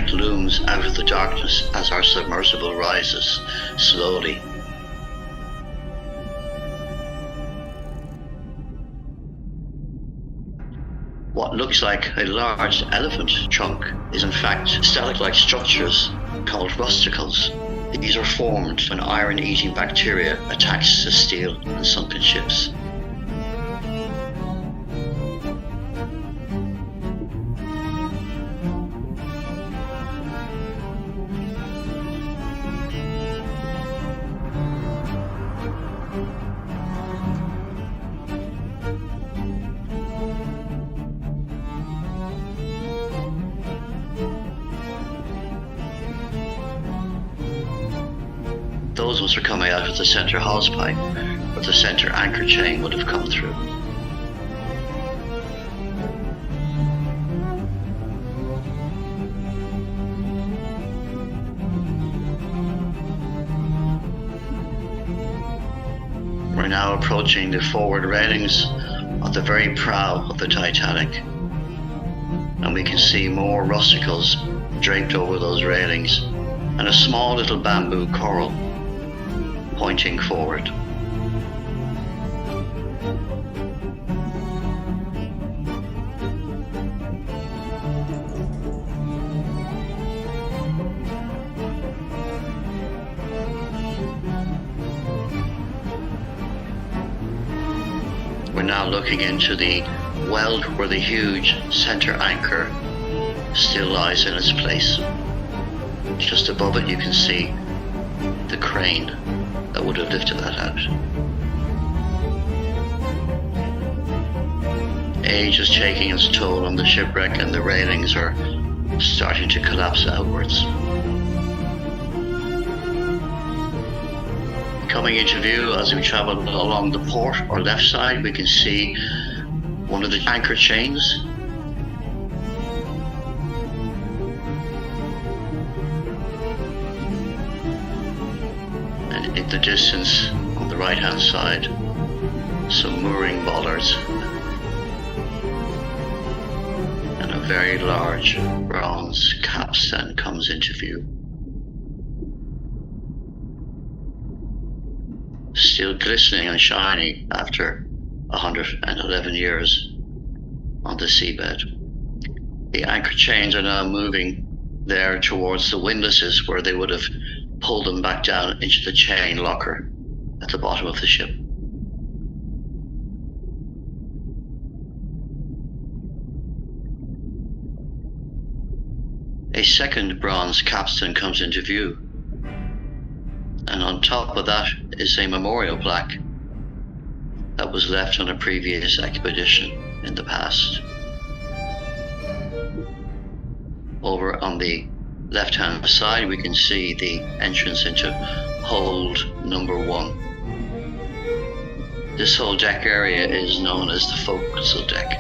object looms out of the darkness as our submersible rises slowly. What looks like a large elephant trunk is in fact stalactite structures called rusticles. These are formed when iron-eating bacteria attacks the steel and sunken ships. Those ones are coming out of the center hose pipe, where the center anchor chain would have come through. We're now approaching the forward railings of the very prow of the Titanic, and we can see more rusticles draped over those railings and a small little bamboo coral pointing forward. We're now looking into the weld where the huge center anchor still lies in its place. Just above it you can see the crane that would have lifted that out. Age is taking its toll on the shipwreck and the railings are starting to collapse outwards. Coming into view as we travel along the port or left side, we can see one of the anchor chains. And in the distance on the right hand side, some mooring bollards and a very large bronze capstan comes into view. Still glistening and shining after 111 years on the seabed. The anchor chains are now moving there towards the windlasses where they would have pulled them back down into the chain locker at the bottom of the ship. A second bronze capstan comes into view, and on top of that is a memorial plaque that was left on a previous expedition in the past. Over on the left hand side we can see the entrance into hold number 1. This whole deck area is known as the forecastle deck.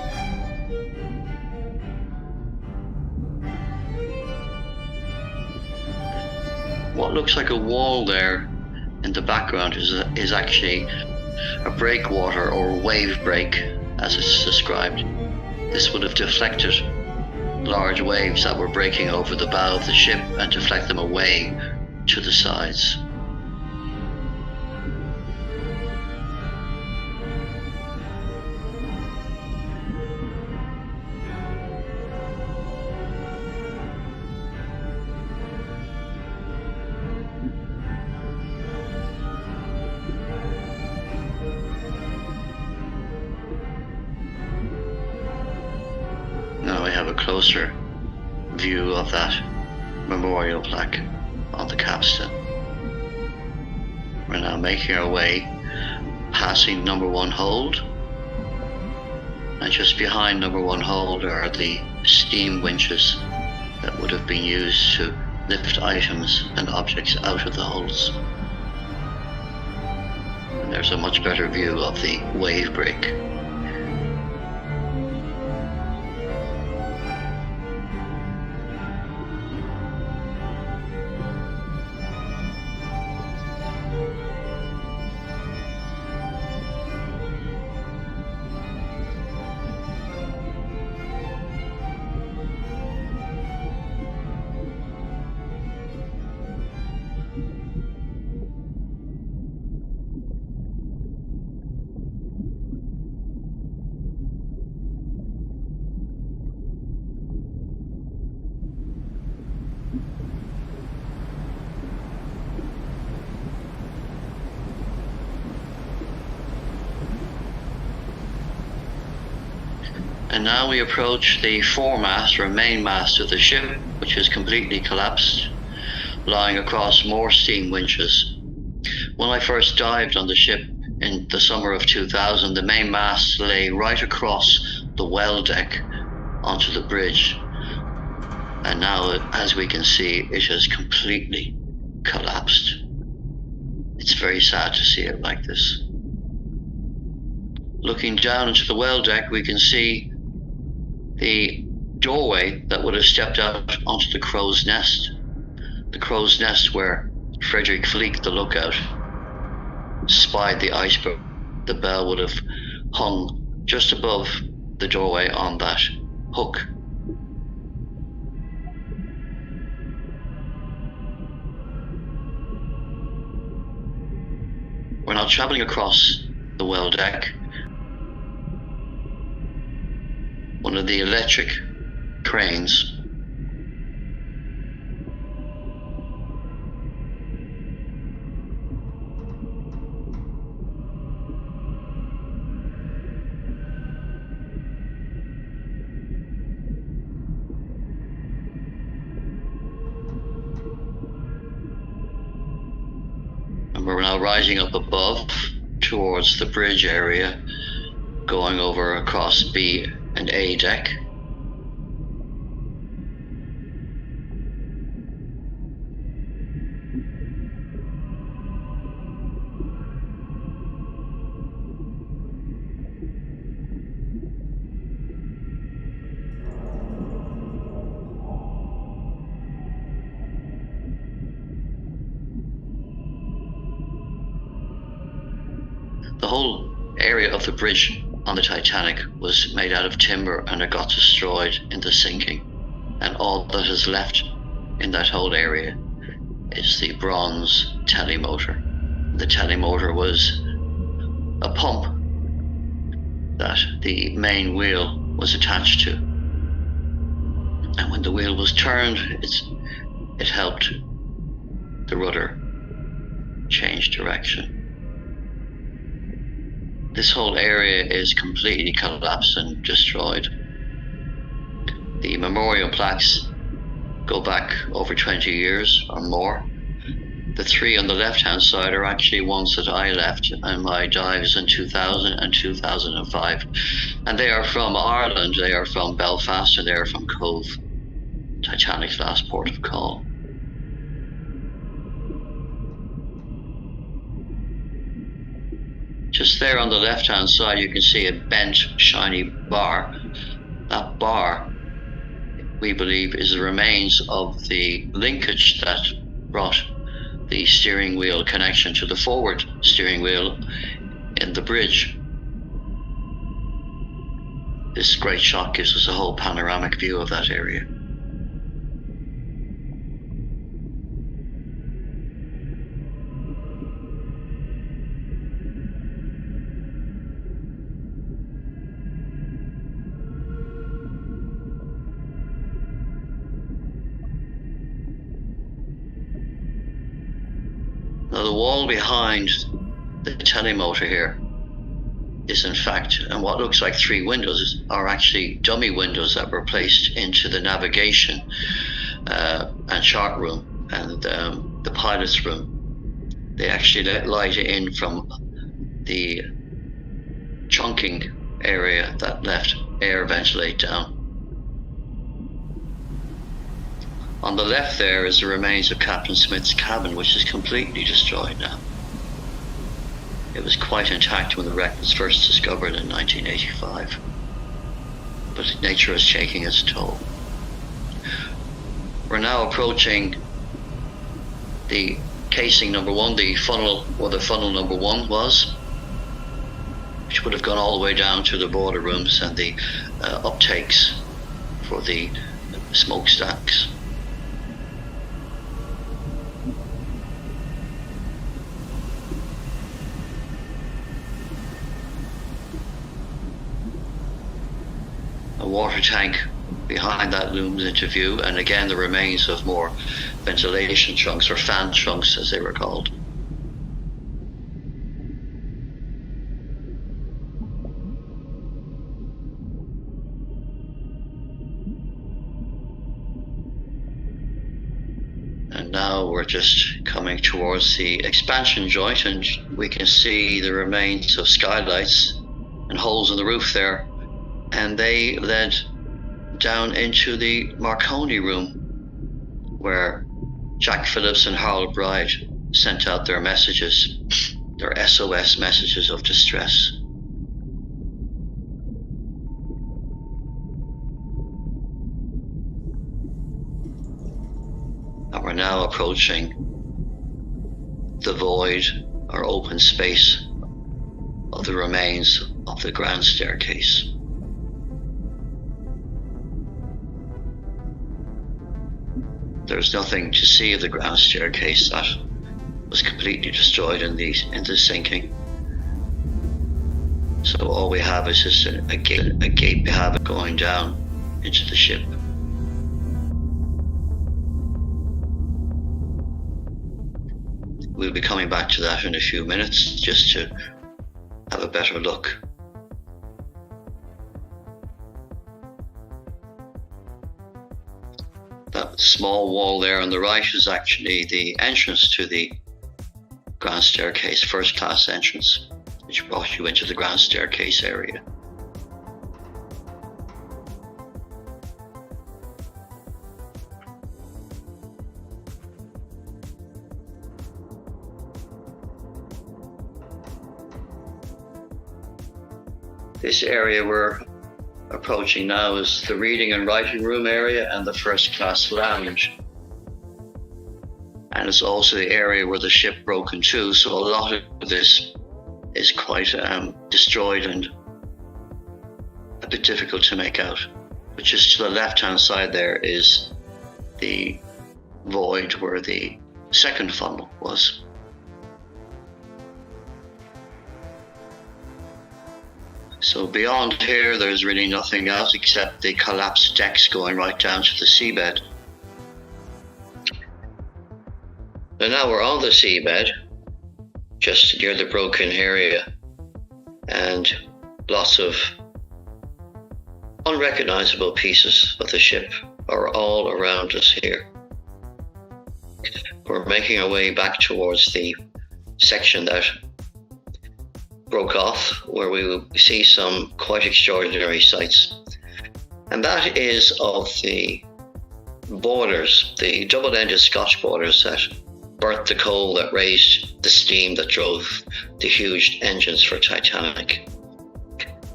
What looks like a wall there in the background is actually a breakwater or wave break, as it's described. This would have deflected large waves that were breaking over the bow of the ship and deflect them away to the sides. Now we have a closer view of that memorial plaque on the capstan. We're now making our way passing number 1 hold, and just behind number 1 hold are the steam winches that would have been used to lift items and objects out of the holds. And there's a much better view of the wave break. And now we approach the foremast or mainmast of the ship, which is completely collapsed, lying across more steam winches. When I first dived on the ship in the summer of 2000, the mainmast lay right across the well deck onto the bridge. And now, as we can see, it has completely collapsed. It's very sad to see it like this. Looking down into the well deck, we can see the doorway that would have stepped out onto the crow's nest. The crow's nest where Frederick Fleek, the lookout, spied the iceberg. The bell would have hung just above the doorway on that hook. We're now traveling across the well deck. One of the electric cranes and we're now rising up above towards the bridge area, going over across B and A deck. The whole area of the bridge on the Titanic was made out of timber, and it got destroyed in the sinking. And all that is left in that whole area is the bronze telemotor. The telemotor was a pump that the main wheel was attached to. And when the wheel was turned, it helped the rudder change direction. This whole area is completely collapsed and destroyed. The memorial plaques go back over 20 years or more. The three on the left-hand side are actually ones that I left in my dives in 2000 and 2005. And they are from Ireland, they are from Belfast, and they are from Cove, Titanic's last port of call. Just there on the left-hand side, you can see a bent, shiny bar. That bar, we believe, is the remains of the linkage that brought the steering wheel connection to the forward steering wheel in the bridge. This great shot gives us a whole panoramic view of that area. Now the wall behind the telemotor here is in fact, and what looks like three windows are actually dummy windows that were placed into the navigation and chart room and the pilot's room. They actually let light in from the chunking area that left air ventilate down. On the left there is the remains of Captain Smith's cabin, which is completely destroyed now. It was quite intact when the wreck was first discovered in 1985. But nature is taking its toll. We're now approaching the casing number one, the funnel, where the funnel number one was, which would have gone all the way down to the boiler rooms and the uptakes for the smokestacks. A water tank behind that looms into view, and again the remains of more ventilation trunks, or fan trunks as they were called. And now we're just coming towards the expansion joint, and we can see the remains of skylights and holes in the roof there. And they led down into the Marconi room, where Jack Phillips and Harold Bride sent out their messages, their SOS messages of distress. And we're now approaching the void or open space of the remains of the grand staircase. There's nothing to see of the ground staircase. That was completely destroyed in the sinking. So all we have is just a gate we have going down into the ship. We'll be coming back to that in a few minutes just to have a better look. That small wall there on the right is actually the entrance to the grand staircase, first class entrance, which brought you into the grand staircase area. This area we're approaching now is the reading and writing room area and the first class lounge. And it's also the area where the ship broke in two, so a lot of this is quite destroyed and a bit difficult to make out. But just to the left-hand side there is the void where the second funnel was. So beyond here, there's really nothing else except the collapsed decks going right down to the seabed. And now we're on the seabed, just near the broken area, and lots of unrecognizable pieces of the ship are all around us here. We're making our way back towards the section that broke off, where we will see some quite extraordinary sights. And that is of the boilers, the double-ended Scotch boilers that burnt the coal that raised the steam that drove the huge engines for Titanic.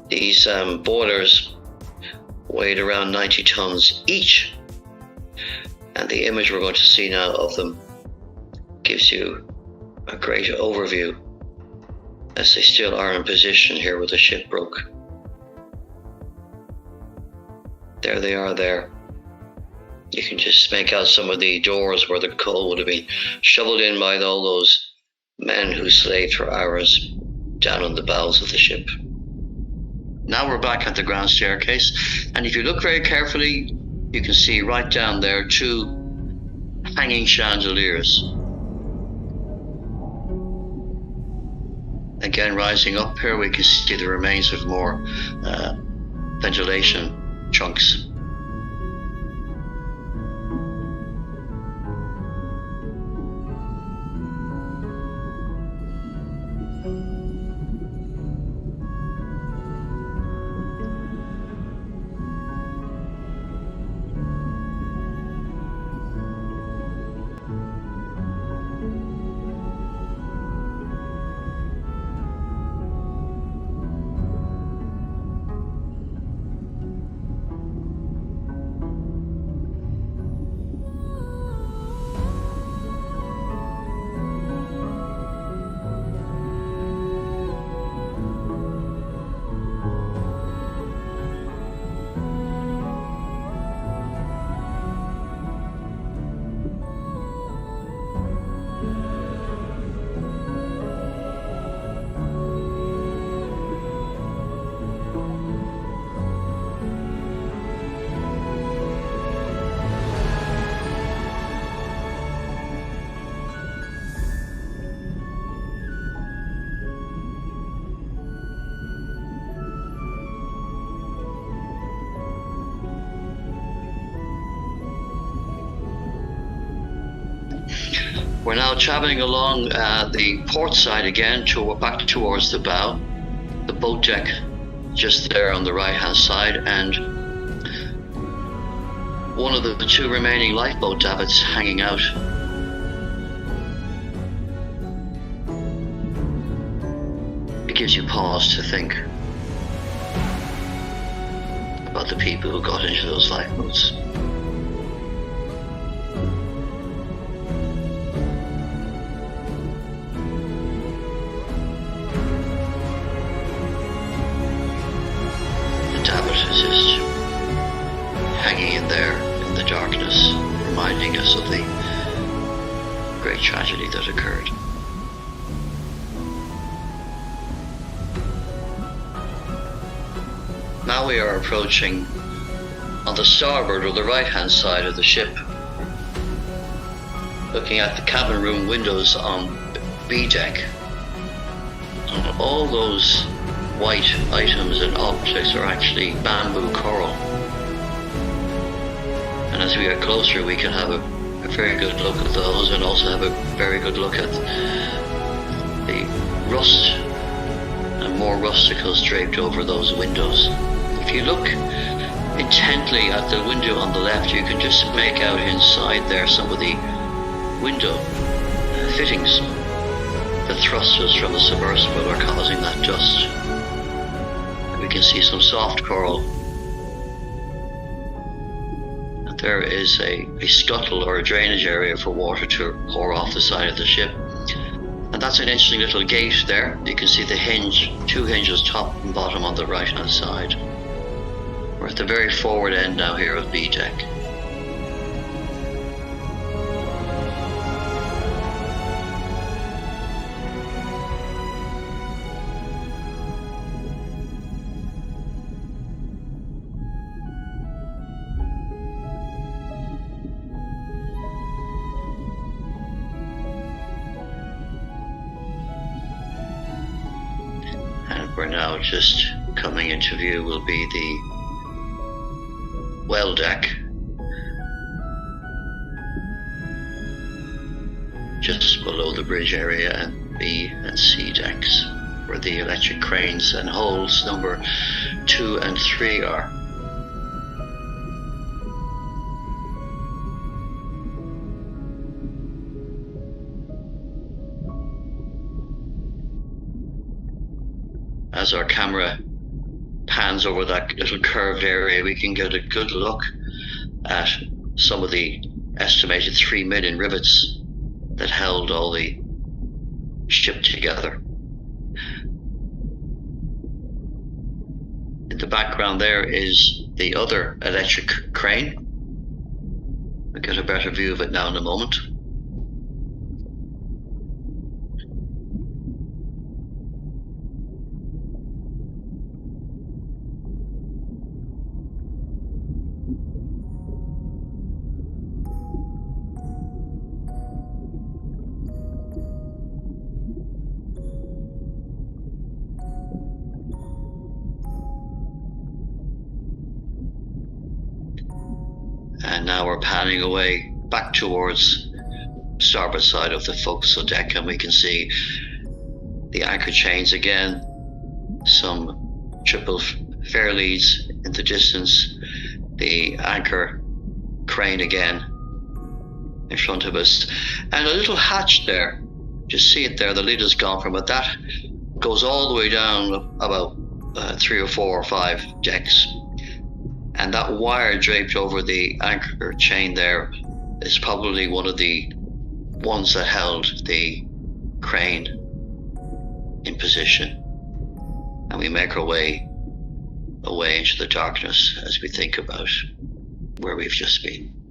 These boilers weighed around 90 tons each, and the image we're going to see now of them gives you a great overview, as they still are in position here where the ship broke. There they are there. You can just make out some of the doors where the coal would have been shoveled in by all those men who slaved for hours down on the bowels of the ship. Now we're back at the grand staircase, and if you look very carefully, you can see right down there two hanging chandeliers. Again, rising up here, we can see the remains of more ventilation chunks. We're now traveling along the port side again, back towards the bow. The boat deck just there on the right hand side, and one of the two remaining lifeboat davits hanging out. It gives you pause to think about the people who got into those lifeboats. The davit is just hanging in there in the darkness, reminding us of the great tragedy that occurred. Now we are approaching on the starboard or the right hand side of the ship, looking at the cabin room windows on B deck. And all those white items and objects are actually bamboo coral. And as we get closer, we can have a very good look at those, and also have a very good look at the rust and more rusticles draped over those windows. If you look intently at the window on the left, you can just make out inside there some of the window fittings. The thrusters from the submersible are causing that dust. We can see some soft coral. And there is a scuttle or a drainage area for water to pour off the side of the ship. And that's an interesting little gate there. You can see the hinge, two hinges, top and bottom, on the right hand side. We're at the very forward end now here of B deck. And we're now just coming into view will be the well deck, just below the bridge area, and B and C decks, where the electric cranes and holds number 2 and 3 are. As our camera pans over that little curved area, we can get a good look at some of the estimated 3 million rivets that held all the ship together. In the background there is the other electric crane. We'll get a better view of it now in a moment. And now we're panning away back towards starboard side of the forecastle deck, and we can see the anchor chains again, some triple fair leads in the distance, the anchor crane again in front of us, and a little hatch there. Just see it there, the lid is gone from it. That goes all the way down about 3 or 4 or 5 decks. And that wire draped over the anchor chain there is probably one of the ones that held the crane in position. And we make our way away into the darkness as we think about where we've just been.